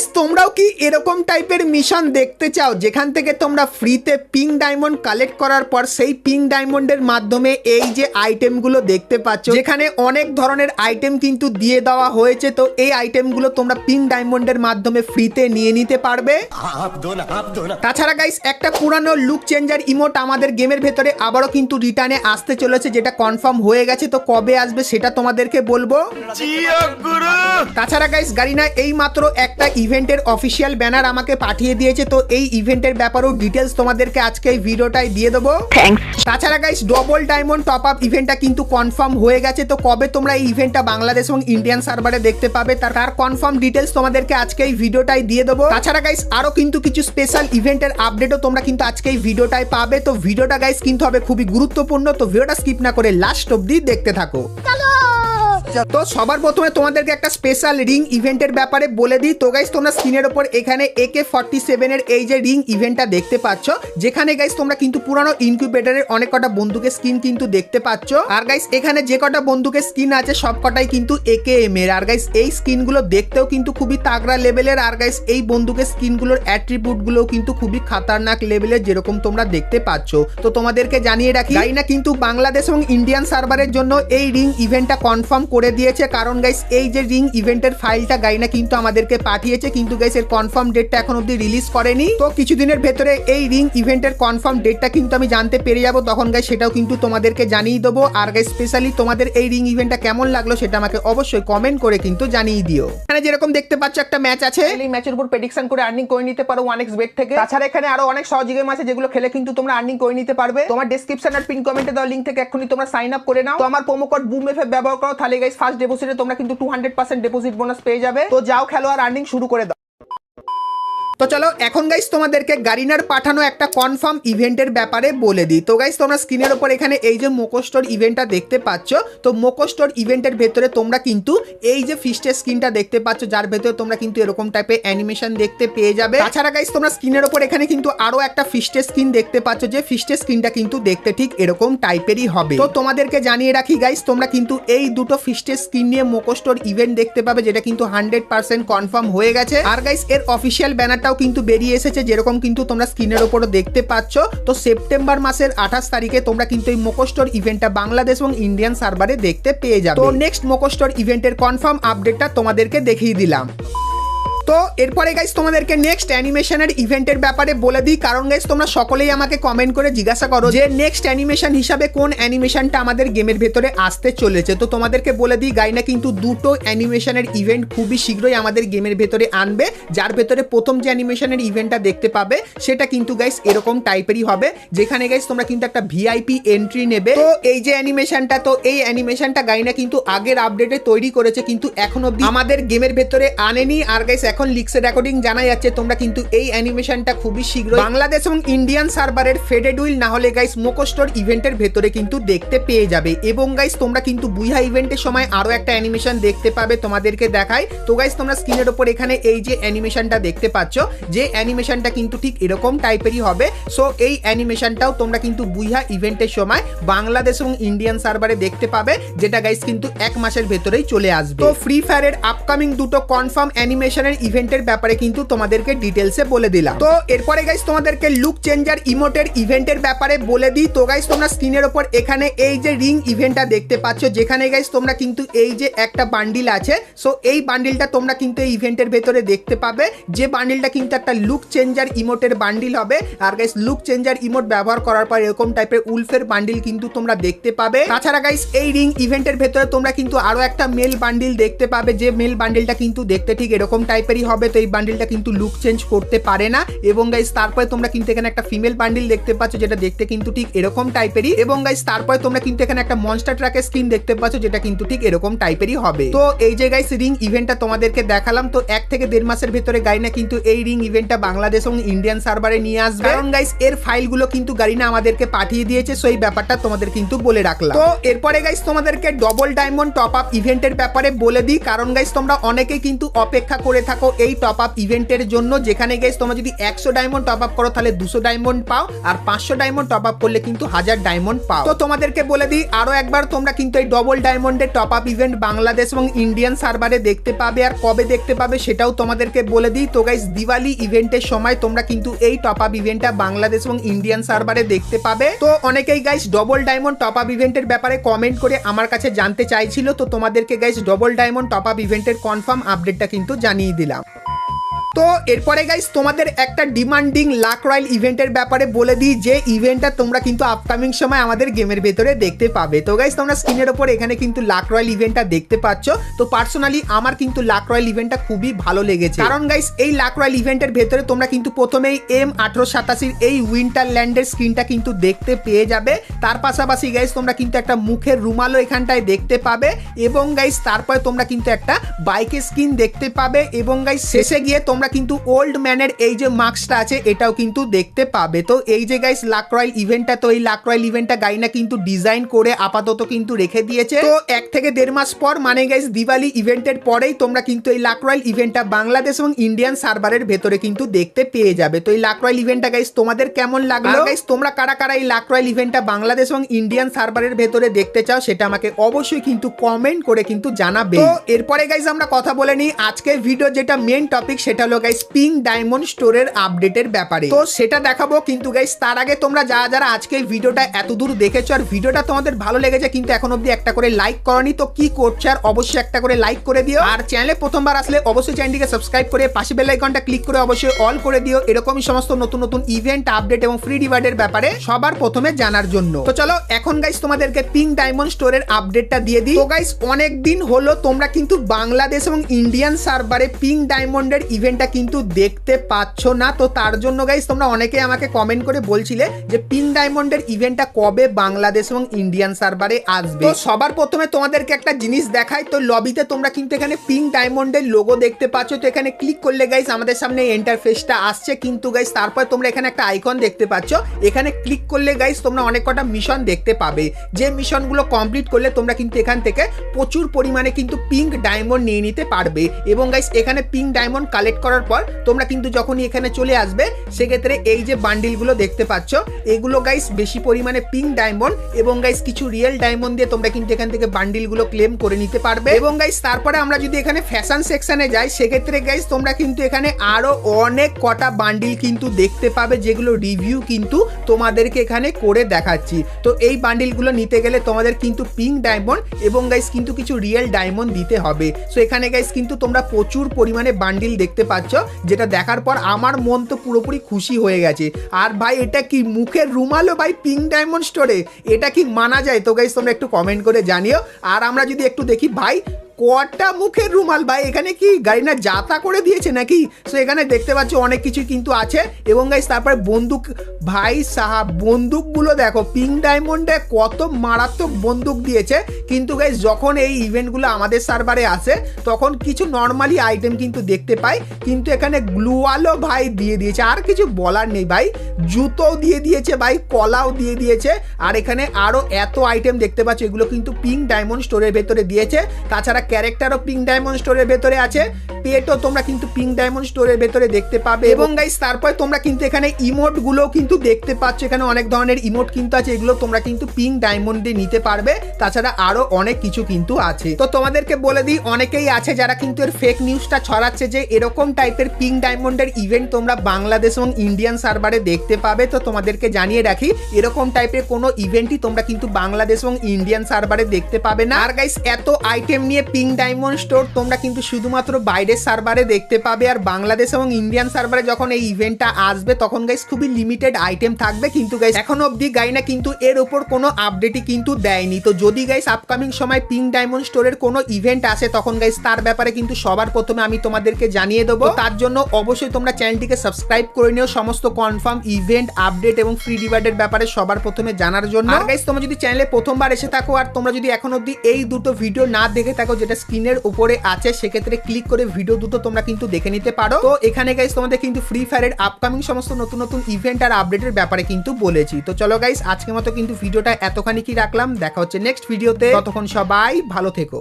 Guys তোমরাও কি এরকম টাইপের মিশন দেখতে চাও যেখান থেকে তোমরা ফ্রিতে পিঙ্ক ডায়মন্ড কালেক্ট করার পর সেই পিঙ্ক ডায়মন্ডের মাধ্যমে এই যে আইটেমগুলো দেখতে পাচ্ছ, যেখানে অনেক ধরনের আইটেম কিন্তু দিয়ে দেওয়া হয়েছে, তো এই আইটেমগুলো তোমরা পিঙ্ক ডায়মন্ডের মাধ্যমে ফ্রিতে নিয়ে নিতে পারবে। তাছাড়া গাইস একটা পুরানো লুক চেঞ্জার ইমোট আমাদের গেমের ভেতরে আবারও কিন্তু রিটার্নে আসতে চলেছে, যেটা কনফার্ম হয়ে গেছে। তো কবে আসবে সেটা তোমাদেরকে বলবো। তাছাড়া গাইস গারিনা এই মাত্র একটা ইভেন্টের অফিসিয়াল ব্যানার আমাকে পাঠিয়ে দিয়েছে, তো এই ইভেন্টের ব্যাপারেও ডিটেলস তোমাদেরকে আজকে এই ভিডিওটাই দিয়ে দেবো। তাছাড়া guys double diamond top up ইভেন্টটা কিন্তু কনফার্ম হয়ে গেছে, তো কবে তোমরা এই ইভেন্টটা বাংলাদেশ এবং ইন্ডিয়ান সার্ভারে দেখতে পাবে তার কনফার্ম ডিটেলস তোমাদেরকে আজকে এই ভিডিওটাই দিয়ে দেবো। তাছাড়া গাইস আরো কিন্তু কিছু স্পেশাল ইভেন্টের আপডেটও তোমরা কিন্তু আজকে এই ভিডিওটাই পাবে। তো ভিডিওটা গাইস কিন্তু হবে খুবই গুরুত্বপূর্ণ, তো ভিডিওটা স্কিপ না করে লাস্ট অবধি দেখতে থাকো। তো সবার প্রথমে তোমাদেরকে একটা স্পেশাল রিং ইভেন্টের ব্যাপারে বলে দিই। তো গাইস তোমরা স্ক্রিনের উপর এখানে AK-47 এর এই যে রিং ইভেন্টটা দেখতে পাচ্ছ, যেখানে গাইস তোমরা কিন্তু পুরানো ইনকিউবেটরের অনেক কটা বন্দুকের স্কিন কিন্তু দেখতে পাচ্ছ। আর গাইস এখানে যে কটা বন্দুকের স্কিন আছে সব কটাই কিন্তু AKM এর। আর গাইস এই স্কিনগুলো দেখতেও কিন্তু খুবই তাগড়া লেভেলের। আর গাইস এই বন্দুকের স্কিনগুলোর অ্যাট্রিবিউটগুলো কিন্তু খুবই খাতারনাক লেভেলের, যেরকম তোমরা দেখতে পাচ্ছ। তো তোমাদেরকে জানিয়ে রাখি গাইনা কিন্তু বাংলাদেশ এবং ইন্ডিয়ান সার্ভারের জন্য এই রিং ইভেন্টটা কনফার্ম করে দিয়েছে, কারণ গাইস এই যে রিং ইভেন্টের ফাইলটা গাইনা কিন্তু আমাদেরকে পাঠিয়েছে, কিন্তু গাইস এর কনফার্ম ডেটটা এখন অবধি রিলিজ করেনি। তো কিছুদিনের ভেতরে এই রিং ইভেন্টের কনফার্ম ডেটটা কিন্তু আমি জানতে পেরে যাবো, তখন গাইস সেটাও কিন্তু তোমাদেরকে জানিয়ে দেবো। আর গাইস স্পেশালি তোমাদের এই রিং ইভেন্টটা কেমন লাগলো সেটা আমাকে অবশ্যই কমেন্ট করে কিন্তু জানিয়ে দিও। এখানে যেরকম দেখতে পাচ্ছ একটা ম্যাচ আছে, এই ম্যাচের উপর প্রেডিকশন করে আর্নিং করে নিতে পারো 1x bet থেকে। তাছাড়া এখানে আরো অনেক সহজ গেম আছে যেগুলো খেলে কিন্তু তোমরা আর্নিং করে নিতে পারবে। তোমার ডেসক্রিপশন আর পিন কমেন্টে দেওয়া লিংক থেকে এখনই তোমরা সাইন আপ করে নাও। তো আমার প্রোমো কোড BOOMFF ব্যবহার করো, তাহলে গাইস ফার্স্ট ডিপোজিটে তোমরা কিন্তু 200% ডিপোজিট বোনাস পেয়ে যাবে। তো যাও খেলো আর আর্নিং শুরু করে দাও। তো চলো এখন গাইস তোমাদেরকে গারিনার পাঠানো একটা কনফার্ম ইভেন্টের ব্যাপারে বলে দিই। তো গাইস তোমরা স্ক্রিনের উপর এখানে এই যে মোকোস্টোর ইভেন্টটা দেখতে পাচ্ছ, তো মোকোস্টোর ইভেন্টের ভেতরে তোমরা কিন্তু এই যে ফিস্টের স্ক্রিনটা দেখতে পাচ্ছ, যার ভেতরে তোমরা কিন্তু এরকম টাইপের অ্যানিমেশন দেখতে পেয়ে যাবে। তাছাড়া গাইস তোমরা স্ক্রিনের উপর এখানে কিন্তু আরো একটা ফিস্টের স্ক্রিন দেখতে পাচ্ছ, যে ফিস্টের স্ক্রিনটা কিন্তু দেখতে ঠিক এরকম টাইপেরই হবে। তো তোমাদেরকে জানিয়ে রাখি গাইস তোমরা কিন্তু এই দুটো ফিস্টের স্ক্রিন নিয়ে মোকোস্টোর ইভেন্ট দেখতে পাবে, যেটা কিন্তু 100% কনফার্ম হয়ে গেছে। আর গাইস এর অফিসিয়াল ব্যানারটা কিন্তু বেরিয়ে এসেছে, যেরকম কিন্তু তোমরা স্ক্রিনের উপরও দেখতে পাচ্ছ। তো সেপ্টেম্বর মাসের 28 তারিখে তোমরা কিন্তু এই মোকোস্টোর ইভেন্টটা বাংলাদেশ এবং ইন্ডিয়ান সার্ভারে দেখতে পেয়ে যাবে। তো নেক্সট মোকোস্টোর ইভেন্টের কনফার্ম আপডেটটা তোমাদেরকে দেখিয়ে দিলাম। তো এরপরে গাইস তোমাদেরকে নেক্সট অ্যানিমেশনের ইভেন্টের ব্যাপারে বলে দিই, কারণ গাইস তোমরা সকলেই আমাকে কমেন্ট করে জিজ্ঞাসা করো যে নেক্সট অ্যানিমেশন হিসাবে কোন অ্যানিমেশনটা আমাদের গেমের ভেতরে আসতে চলেছে। তো তোমাদেরকে বলে দিই গাইনা কিন্তু দুটো অ্যানিমেশনের ইভেন্ট খুবই শীঘ্রই আমাদের গেমের ভেতরে আনবে, যার ভেতরে প্রথম যে অ্যানিমেশনের ইভেন্টটা দেখতে পাবে সেটা কিন্তু গাইস এরকম টাইপেরই হবে, যেখানে গাইস তোমরা কিন্তু একটা VIP এন্ট্রি নেবে। তো এই যে অ্যানিমেশনটা, তো এই অ্যানিমেশনটা গাইনা কিন্তু আগের আপডেটে তৈরি করেছে, কিন্তু এখন অবধি আমাদের গেমের ভেতরে আনেনি। আর গাইস এখন লিক্সের রেকর্ডিং জানা যাচ্ছে তোমরা কিন্তু এই অ্যানিমেশনটা খুবই শীঘ্রই বাংলাদেশ এবং ইন্ডিয়ান সার্ভারের ফেডেড উইল না হলে গাইস মোকোস্টোর ইভেন্টের ভেতরে কিন্তু দেখতে পেয়ে যাবে। এবং গাইস তোমরা কিন্তু বুইহা ইভেন্টের সময় আরো একটা অ্যানিমেশন দেখতে পাবে, তোমাদেরকে দেখাই। তো গাইস তোমরা স্ক্রিনের উপর এখানে এই যে অ্যানিমেশনটা দেখতে পাচ্ছ, যে অ্যানিমেশনটা কিন্তু ঠিক এরকম টাইপেরই হবে। সো এই অ্যানিমেশনটাও তোমরা কিন্তু বুইহা ইভেন্টের সময় বাংলাদেশ এবং ইন্ডিয়ান সার্ভারে দেখতে পাবে, যেটা গাইস কিন্তু 1 মাসের ভেতরেই চলে আসবে। তো ফ্রি ফায়ারের আপকামিং দুটো কনফার্ম অ্যানিমেশনের ইভেন্টের ব্যাপারে কিন্তু তোমাদেরকে ডিটেলসে বলে দিলাম। তো এরপরে গাইস তোমাদেরকে লুক চেঞ্জার ইমোটের ইভেন্টের ব্যাপারে বলে দিই। তো গাইস তোমরা স্ক্রিনের উপর এখানে এই যে রিং ইভেন্টটা দেখতে পাচ্ছ, যেখানে গাইস তোমরা কিন্তু এই যে একটা বান্ডিল আছে, সো এই বান্ডিলটা তোমরা কিন্তু এই ইভেন্টের ভেতরে দেখতে পাবে, যে বান্ডিলটা কিন্তু একটা লুক চেঞ্জার ইমোটের বান্ডিল হবে। আর গাইস লুক চেঞ্জার ইমোট ব্যবহার করার পর এরকম টাইপের উলফের বান্ডিল কিন্তু তোমরা দেখতে পাবে। তাছাড়া গাইস এই রিং ইভেন্টের ভেতরে তোমরা কিন্তু আরো একটা মেল বান্ডিল দেখতে পাবে, যে মেল বান্ডিলটা কিন্তু দেখতে ঠিক এরকম টাইপেরই হবে। তো এই বান্ডিলটা কিন্তু লুক চেঞ্জ করতে পারে না। এবং গাইস তারপরে তোমরা কিন্তু এখানে একটা ফিমেল বান্ডিল দেখতে পাচ্ছ, যেটা দেখতে কিন্তু ঠিক এরকম টাইপেরই। এবং গাইস তারপরে তোমরা কিন্তু এখানে একটা মনস্টার ট্রাকের স্কিন দেখতে পাচ্ছ, যেটা কিন্তু ঠিক এরকম টাইপেরই হবে। তো এই যে গাইস রিং ইভেন্টটা তোমাদেরকে দেখালাম। তো 1 থেকে 1.5 মাসের ভেতরে গাইনা কিন্তু এই রিং ইভেন্টটা বাংলাদেশ এবং ইন্ডিয়ান সার্ভারে নিয়ে আসবে, কারণ গাইস এর ফাইলগুলো কিন্তু গারিনা আমাদেরকে পাঠিয়ে দিয়েছে। সো এই ব্যাপারটা তোমাদের কিন্তু বলে রাখলাম। তো এরপরে গাইস তোমাদেরকে ডবল ডায়মন্ড টপ আপ ইভেন্টের ব্যাপারে বলে দিই, কারণ গাইস তোমরা অনেকেই কিন্তু অপেক্ষা করে থাকো থাকো এই টপ আপ ইভেন্টের জন্য, যেখানে গাইস তোমরা যদি 100 ডায়মন্ড টপ আপ করো তাহলে 200 ডায়মন্ড পাও, আর 500 ডায়মন্ড টপ আপ করলে কিন্তু 1000 ডায়মন্ড পাও। তো তোমাদেরকে বলে দিই আরো একবার, তোমরা কিন্তু এই ডবল ডায়মন্ডের টপ আপ ইভেন্ট বাংলাদেশ এবং ইন্ডিয়ান সার্ভারে দেখতে পাবে, আর কবে দেখতে পাবে সেটাও তোমাদেরকে বলে দিই। তো গাইস দিওয়ালি ইভেন্টের সময় তোমরা কিন্তু এই টপ আপ ইভেন্টটা বাংলাদেশ এবং ইন্ডিয়ান সার্ভারে দেখতে পাবে। তো অনেকেই guys double diamond top up ইভেন্টের ব্যাপারে কমেন্ট করে আমার কাছে জানতে চাইছিল, তো তোমাদেরকে guys double diamond top up ইভেন্টের কনফার্ম আপডেটটা কিন্তু জানিয়ে দিলাম। তো এরপরে গাইস তোমাদের একটা ডিমান্ডিং লাক রয়্যাল ইভেন্টের ব্যাপারে বলে দিই, যে ইভেন্টটা তোমরা কিন্তু আপকামিং সময় আমাদের গেমের ভেতরে দেখতে পাবে। তো গাইস তোমরা স্ক্রিনের উপর এখানে কিন্তু লাক রয়্যাল ইভেন্টটা দেখতে পাচ্ছ। তো পার্সোনালি আমার কিন্তু লাক রয়্যাল ইভেন্টটা খুবই ভালো লেগেছে, কারণ গাইস এই লাক রয়্যাল ইভেন্টের ভেতরে তোমরা কিন্তু প্রথমেই M1887 এই উইন্টারল্যান্ডের স্ক্রিনটা কিন্তু দেখতে পেয়ে যাবে। তার পাশাপাশি গাইস তোমরা কিন্তু একটা মুখের রুমালও এখানটায় দেখতে পাবে, এবং গাইস তারপরে তোমরা কিন্তু একটা বাইকের স্ক্রিন দেখতে পাবে, এবং গাইস শেষে গিয়ে তোমরা কিন্তু ওল্ড ম্যানের এই যে মাস্কটা আছে এটাও কিন্তু দেখতে পাবে। তো এই যে গাইস লাক রয়্যাল ইভেন্টটা, তো এই লাক রয়্যাল ইভেন্টটা গাইনা কিন্তু ডিজাইন করে আপাতত কিন্তু রেখে দিয়েছে। তো 1 থেকে 1.5 মাস পর, মানে গাইস দিওয়ালি ইভেন্টের পরেই তোমরা কিন্তু এই লাক রয়্যাল ইভেন্টটা বাংলাদেশ এবং ইন্ডিয়ান সার্ভারের ভেতরে কিন্তু দেখতে পেয়ে যাবে। তো এই লাক রয়্যাল ইভেন্টটা গাইস তোমাদের কেমন লাগলো? গাইস তোমরা কারা কারা এই লাক রয়্যাল ইভেন্টটা বাংলাদেশ এবং ইন্ডিয়ান সার্ভারের ভেতরে দেখতে চাও সেটা আমাকে অবশ্যই কিন্তু কমেন্ট করে কিন্তু জানাবে। তো এরপরে গাইস আমরা কথা বলে নিই আজকের ভিডিও যেটা মেইন টপিক, সেটা হলো গাইস পিঙ্ক ডায়মন্ড স্টোরের আপডেটের ব্যাপারে। তো সেটা দেখাবো, কিন্তু গাইস তার আগে তোমরা যারা আজকে ভিডিওটা এত দূর দেখেছো আর ভিডিওটা তোমাদের ভালো লেগেছে কিন্তু এখন অবধি একটা করে লাইক করনি, তো কি করছো আর অবশ্যই একটা করে লাইক করে দিও। আর চ্যানেলে প্রথমবার আসলে অবশ্যই চ্যানেলটিকে সাবস্ক্রাইব করে পাশে বেল আইকনটা ক্লিক করে অবশ্যই অল করে দিও, এরকমই সমস্ত নতুন নতুন ইভেন্ট আপডেট এবং ফ্রি রিওয়ার্ডের ব্যাপারে সবার প্রথমে জানার জন্য। তো চলো এখন গাইস তোমাদেরকে পিঙ্ক ডায়মন্ড স্টোরের আপডেটটা দিয়ে দিই। তো গাইস অনেক দিন হলো তোমরা কিন্তু বাংলাদেশ এবং ইন্ডিয়ান সার্ভারে পিঙ্ক ডায়মন্ডের ইভেন্টটা কিন্তু দেখতে পাচ্ছ না। তো তার জন্য গাইস তোমরা অনেকে আমাকে কমেন্ট করে বলছিলে যে পিঙ্ক ডায়মন্ডের ইভেন্টটা কবে বাংলাদেশ এবং ইন্ডিয়ান সার্ভারে আসবে। তো সবার প্রথমে তোমাদেরকে একটা জিনিস দেখাই, তো লবিতে তোমরা কিন্তু এখানে পিঙ্ক ডায়মন্ডের লোগো দেখতে পাচ্ছ। তো এখানে ক্লিক করলে গাইস আমাদের সামনে ইন্টারফেসটা আসছে, কিন্তু গাইস তারপর তোমরা এখানে একটা আইকন দেখতে পাচ্ছ, এখানে ক্লিক করলে গাইস তোমরা অনেক কটা মিশন দেখতে পাবে, যে মিশনগুলো কমপ্লিট করলে তোমরা কিন্তু এখান থেকে প্রচুর পরিমাণে কিন্তু পিঙ্ক ডায়মন্ড নিয়ে নিতে পারবে। এবং গাইস এখানে পিঙ্ক ডায়মন্ড কালেক্ট করার পর তোমরা কিন্তু যখনই এখানে চলে আসবে সেক্ষেত্রে এই যে বান্ডিলগুলো দেখতে পাচ্ছ এগুলো গাইস বেশি পরিমাণে পিঙ্ক ডায়মন্ড এবং গাইস কিছু রিয়েল ডায়মন্ড দিয়ে তোমরা কিন্তু এখান থেকে বান্ডিলগুলো ক্লেম করে নিতে পারবে। এবং গাইস তারপরে আমরা যদি এখানে ফ্যাশন সেকশনে যাই সেক্ষেত্রে গাইস তোমরা কিন্তু এখানে আরো অনেক কটা বান্ডিল কিন্তু দেখতে পাবে, যেগুলো রিভিউ কিন্তু তোমাদেরকে এখানে করে দেখাচ্ছি। তো এই বান্ডিলগুলো নিতে গেলে তোমাদের কিন্তু পিঙ্ক ডায়মন্ড এবং গাইস কিন্তু কিছু রিয়েল ডায়মন্ড দিতে হবে। সো এখানে গাইস কিন্তু তোমরা প্রচুর পরিমাণে বান্ডিল দেখতে পাচ্ছ, যেটা দেখার পর আমার মন তো পুরোপুরি খুশি হয়ে গেছে। আর ভাই এটা কি মুখের রুমালও ভাই পিঙ্ক ডায়মন্ড স্টোরে, এটা কি মানা যায়? তো গাইস তোমরা একটু কমেন্ট করে জানিও। আর আমরা যদি একটু দেখি ভাই কটা মুখের রুমাল ভাই, এখানে কি গাড়ি না যাতা করে দিয়েছে নাকি? সো এখানে দেখতে পাচ্ছ অনেক কিছু কিন্তু আছে। এবং গাইস তারপরে বন্দুক, ভাই সাহাব বন্দুকগুলো দেখো পিঙ্ক ডায়মন্ডে কত মারাত্মক বন্দুক দিয়েছে। কিন্তু গাইস যখন এই ইভেন্টগুলো আমাদের সার্ভারে আসে তখন কিছু নর্মালি আইটেম কিন্তু দেখতে পাই, কিন্তু এখানে গ্লুয়ালও ভাই দিয়ে দিয়েছে, আর কিছু বলার নেই ভাই। জুতোও দিয়ে দিয়েছে ভাই, কলাও দিয়ে দিয়েছে, আর এখানে আরো এত আইটেম দেখতে পাচ্ছ এগুলো কিন্তু পিঙ্ক ডায়মন্ড স্টোরের ভেতরে দিয়েছে। তাছাড়া ক্যারেক্টারও পিঙ্ক ডায়মন্ড স্টোরের ভেতরে আছে, পেটও তোমরা কিন্তু পিঙ্ক ডায়মন্ড স্টোরের ভেতরে দেখতে পাবে। এবং গাইস তারপর তোমরা কিন্তু এখানে ইমোট গুলো কিন্তু দেখতে পাচ্ছ, এখানে অনেক ধরনের ইমোট কিন্তু আছে, এগুলো তোমরা কিন্তু পিঙ্ক ডায়মন্ড দিয়ে নিতে পারবে। তাছাড়া আরো অনেক কিছু কিন্তু আছে। তো তোমাদেরকে বলে দিই অনেকেই আছে যারা কিন্তু এর ফেক নিউজটা ছড়াচ্ছে যে এরকম টাইপের পিঙ্ক ডায়মন্ডের ইভেন্ট তোমরা বাংলাদেশ এবং ইন্ডিয়ান সার্ভারে দেখতে পাবে। তো তোমাদেরকে জানিয়ে রাখি এরকম টাইপের কোনো ইভেন্টই তোমরা কিন্তু বাংলাদেশ এবং ইন্ডিয়ান সার্ভারে দেখতে পাবে না। আর গাইস এত আইটেম নিয়ে পিঙ্ক ডায়মন্ড স্টোর তোমরা কিন্তু শুধুমাত্র বাইরের সার্ভারে দেখতে পাবে, আর বাংলাদেশ এবং ইন্ডিয়ান সার্ভারে যখন এই ইভেন্টটা আসবে তখন গাইস খুবই লিমিটেড আইটেম থাকবে। কিন্তু গাইস এখন অবধি গাইনা কিন্তু এর উপর কোনো আপডেটই কিন্তু দেয়নি। তো যদি গাইস আপকামিং সময় পিঙ্ক ডায়মন্ড স্টোরের কোনো ইভেন্ট আসে তখন গাইস তার ব্যাপারে কিন্তু সবার প্রথমে আমি তোমাদেরকে জানিয়ে দেবো। তার জন্য অবশ্যই তোমরা চ্যানেলটিকে সাবস্ক্রাইব করে নিও সমস্ত কনফার্ম ইভেন্ট আপডেট এবং ফ্রি রিওয়ার্ডের ব্যাপারে সবার প্রথমে জানার জন্য। আর গাইস তোমরা যদি চ্যানেলে প্রথমবার এসে থাকো আর তোমরা যদি এখন অবধি এই দুটো ভিডিও না দেখে থাকো যেটা স্ক্রিনের উপরে আছে, সেক্ষেত্রে ক্লিক করে ভিডিও দুটো তোমরা কিন্তু দেখে নিতে পারো। তো এখানে গাইস তোমাদের কিন্তু ফ্রি ফায়ারের আপকামিং সমস্ত নতুন নতুন ইভেন্ট আর আপডেটের ব্যাপারে কিন্তু বলেছি। তো চলো গাইস আজকের মতো কিন্তু ভিডিওটা এতখানি কি রাখলাম, দেখা হচ্ছে নেক্সট ভিডিওতে। ততক্ষণ সবাই ভালো থেকো।